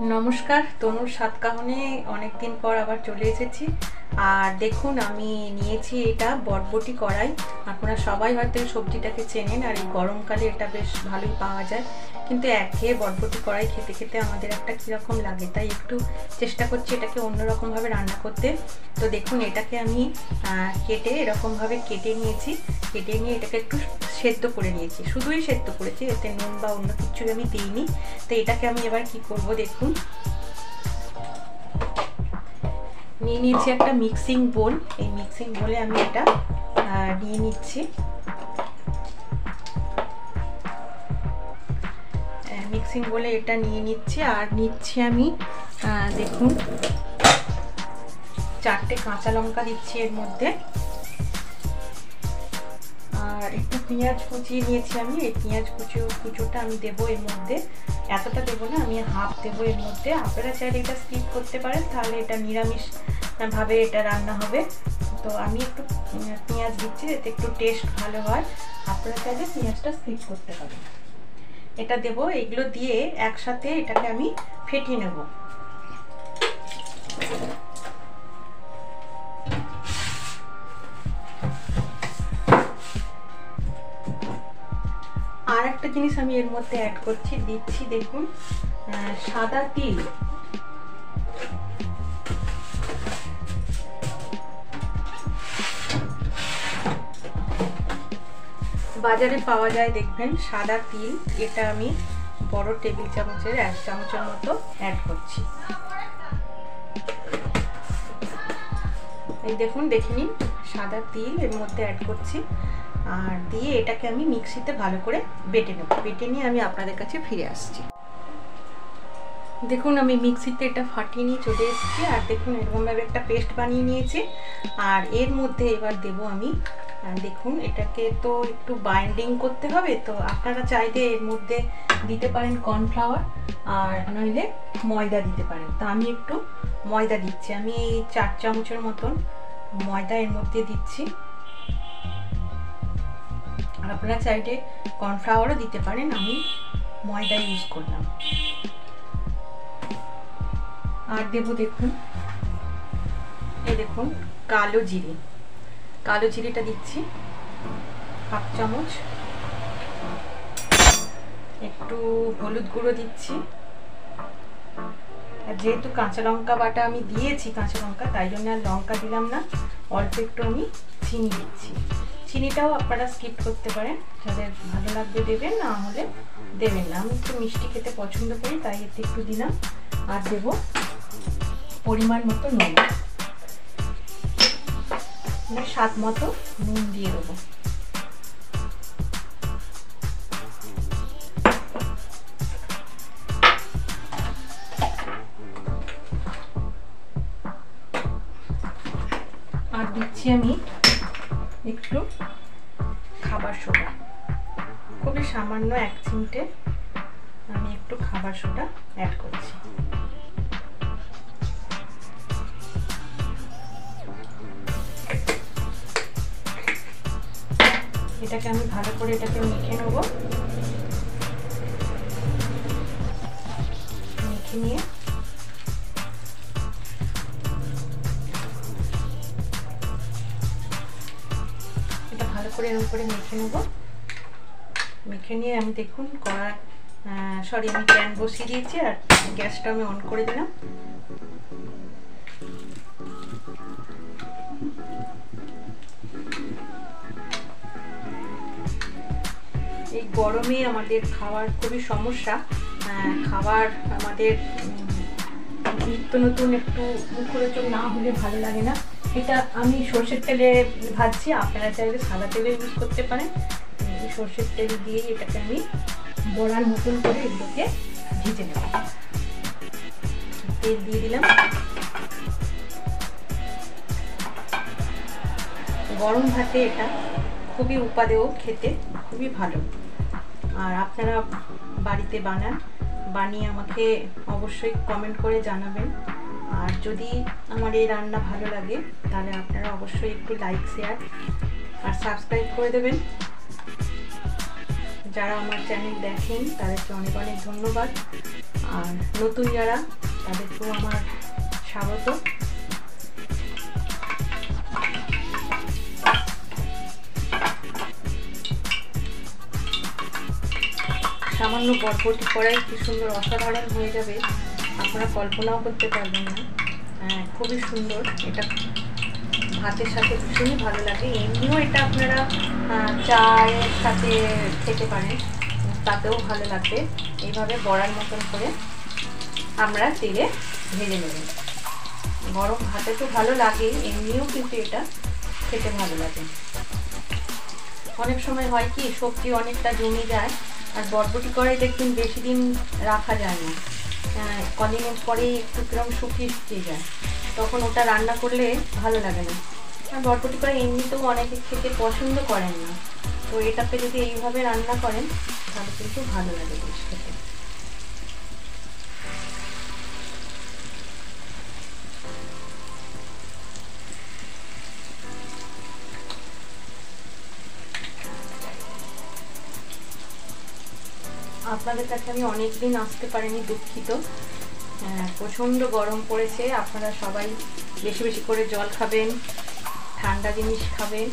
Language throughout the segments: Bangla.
নমস্কার, তনুর সাতকাহনে অনেক দিন পর আবার চলে এসেছি। আর দেখুন, আমি নিয়েছি এটা বটবটি কড়াই। আপনারা সবাই হয়তো এই সবজিটাকে চেনেন, আর এই গরমকালে এটা বেশ ভালোই পাওয়া যায়। কিন্তু একঘেয়ে বটবটি কড়াই খেতে খেতে আমাদের একটা কীরকম লাগে, তাই একটু চেষ্টা করছি এটাকে অন্যরকমভাবে রান্না করতে। তো দেখুন, এটাকে আমি কেটে এরকমভাবে কেটে নিয়েছি। কেটে নিয়ে এটাকে একটু সেদ্ধ করে নিয়েছি, শুধুই সেদ্ধ করেছি, এতে নুন বা অন্য কিছু আমি দিইনি। তো এটাকে আমি এবার কি করব দেখুন, নিয়ে নিয়েছি একটা মিক্সিং বোল। এই মিক্সিং বোলে আমি এটা নিয়ে নিচ্ছি। মিক্সিং বোলে এটা নিয়ে নিচ্ছি। আর নিচ্ছি আমি দেখুন 4টে কাঁচা লঙ্কা দিচ্ছি এর মধ্যে। আর একটু পেঁয়াজ কুচিয়ে নিয়েছি আমি। এই পেঁয়াজ কুচোটা আমি দেবো এর মধ্যে। এতটা দেবো না, আমি হাফ দেবো এর মধ্যে। আপনারা চাইলে এটা স্কিপ করতে পারেন, তাহলে এটা নিরামিষ ভাবে এটা রান্না হবে। তো আমি একটু পেঁয়াজ দিচ্ছি, এতে একটু টেস্ট ভালো হয়। আপনারা চাইলে পেঁয়াজটা স্কিপ করতে পারেন। এটা দেবো, এগুলো দিয়ে একসাথে এটাকে আমি ফেটিয়ে নেব। আর একটা জিনিস আমি এর মধ্যে অ্যাড করছি, দিচ্ছি দেখুন সাদা তিল। বাজারে পাওয়া যায় দেখবেন সাদা তিল। এটা আমি বড় টেবিল চামচের 1 চামচের মতো অ্যাড করছি। এই দেখুন, দেখে নিন, সাদা তিল এর মধ্যে অ্যাড করছি। আর দিয়ে এটাকে আমি মিক্সিতে ভালো করে বেটে নেব। বেটে নিয়ে আমি আপনাদের কাছে ফিরে আসছি। দেখুন, আমি মিক্সিতে এটা ফাটিয়ে নিয়ে চলে এসেছি। আর দেখুন, এরকমভাবে একটা পেস্ট বানিয়ে নিয়েছি। আর এর মধ্যে এবার দেব আমি, দেখুন এটাকে তো একটু বাইন্ডিং করতে হবে। তো আপনারা চাইলে এর মধ্যে দিতে পারেন কর্নফ্লাওয়ার, আর নইলে ময়দা দিতে পারেন। তো আমি একটু ময়দা দিচ্ছি। আমি 4 চামচের মতন ময়দা এর মধ্যে দিচ্ছি। আর আপনারা চাইলে কর্নফ্লাওয়ারও দিতে পারেন, আমি ময়দা ইউজ করলাম। আর দেবো দেখুন, এই দেখুন কালো জিরে। কালো জিরেটা দিচ্ছি হাফ চামচ। একটু হলুদ গুঁড়ো দিচ্ছি। আর যেহেতু কাঁচা লঙ্কা বাটা আমি দিয়েছি, কাঁচা লঙ্কা, তাই জন্য আর লঙ্কা দিলাম না। অল্প একটু আমি চিনি দিচ্ছি। চিনিটাও আপনারা স্কিপ করতে পারেন, যাদের ভালো লাগবে দেবেন, না হলে দেবেন না। আমি একটু মিষ্টি খেতে পছন্দ করি, তাই এতে একটু দিলাম। আর দেব পরিমাণ মতো নুন, স্বাদ মতো নুন দিয়ে দেবো। আর দিচ্ছি আমি একটু খাবার সোডা, খুবই সামান্য 1 চিমটে আমি একটু খাবার সোডা অ্যাড করছি। এটাকে আমি ভালো করে এটাকে মেখে নেব। মেখে নিয়ে এটা ভালো করে এর উপরে মেখে নেব। মেখে নিয়ে আমি দেখুন আমি প্যান বসিয়ে দিয়েছি। আর গ্যাসটা আমি অন করে দিলাম। এই গরমে আমাদের খাওয়ার খুবই সমস্যা। খাবার আমাদের নিত্য নতুন একটু মুখরোচক না হলে ভালো লাগে না। এটা আমি সর্ষের তেলে ভাজছি, আপনারা চাইলে সাদা তেলে ইউজ করতে পারেন। সর্ষের তেল দিয়ে এটাকে আমি বড়ার মতন করে এগুলোকে ভেজে নেব। তেল দিয়ে দিলাম। গরম ভাতে এটা খুবই উপাদেয়, খেতে খুবই ভালো। আর আপনারা বাড়িতে বানিয়ে আমাকে অবশ্যই কমেন্ট করে জানাবেন। আর যদি আমার এই রান্না ভালো লাগে, তাহলে আপনারা অবশ্যই একটু লাইক, শেয়ার আর সাবস্ক্রাইব করে দেবেন। যারা আমার চ্যানেল দেখেন তাদেরকে অনেক অনেক ধন্যবাদ। আর নতুন যারা তাদেরকেও আমার স্বাগত। সামান্য বরবটি কড়াই কি সুন্দর অসাধারণ হয়ে যাবে আপনারা কল্পনাও করতে পারবেন না। খুবই সুন্দর, এটা ভাতের সাথে ভীষণই ভালো লাগে। এমনিও এটা আপনারা চায়ের সাথে খেতে পারেন, তাতেও ভালো লাগবে। এইভাবে বড়ার মতন করে আমরা তেলে ভেজে নেব। গরম ভাতে তো ভালো লাগে, এমনিও কিন্তু এটা খেতে ভালো লাগে। অনেক সময় হয় কি সবজি অনেকটা জমে যায়, আর বরবটি কড়াই দেখবেন বেশি দিন রাখা যায় না, কদিনের পরেই একটু কিরম শুকিয়ে যায়, তখন ওটা রান্না করলে ভালো লাগে না। আর বরবটি কড়াই এমনিতেও অনেকে খেতে পছন্দ করেন না, তো এটাকে যদি এইভাবে রান্না করেন তাহলে কিন্তু ভালো লাগে বেশ খেতে। আপনাদের কাছে আমি অনেক দিন আসতে পারিনি, দুঃখিত। প্রচণ্ড গরম পড়েছে, আপনারা সবাই বেশি বেশি করে জল খাবেন, ঠান্ডা জিনিস খাবেন,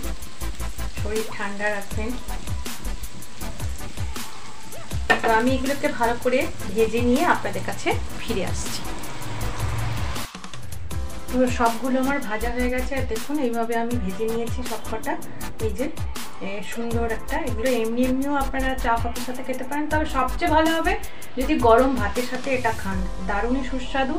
শরীর ঠান্ডা রাখবেন। তো আমি এগুলোকে ভালো করে ভেজে নিয়ে আপনাদের কাছে ফিরে আসছি। তো সবগুলো আমার ভাজা হয়ে গেছে, আর দেখুন এইভাবে আমি ভেজে নিয়েছি সবকটা। এই যে সুন্দর একটা, এগুলো এমনিও আপনারা চা কফির সাথে খেতে পারেন, তবে সবচেয়ে ভালো হবে যদি গরম ভাতের সাথে এটা খান, দারুণই সুস্বাদু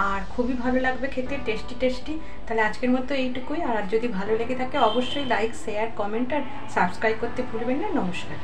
আর খুবই ভালো লাগবে খেতে, টেস্টি। তাহলে আজকের মতো এইটুকুই। আর যদি ভালো লেগে থাকে অবশ্যই লাইক, শেয়ার, কমেন্ট আর সাবস্ক্রাইব করতে ভুলবেন না। নমস্কার।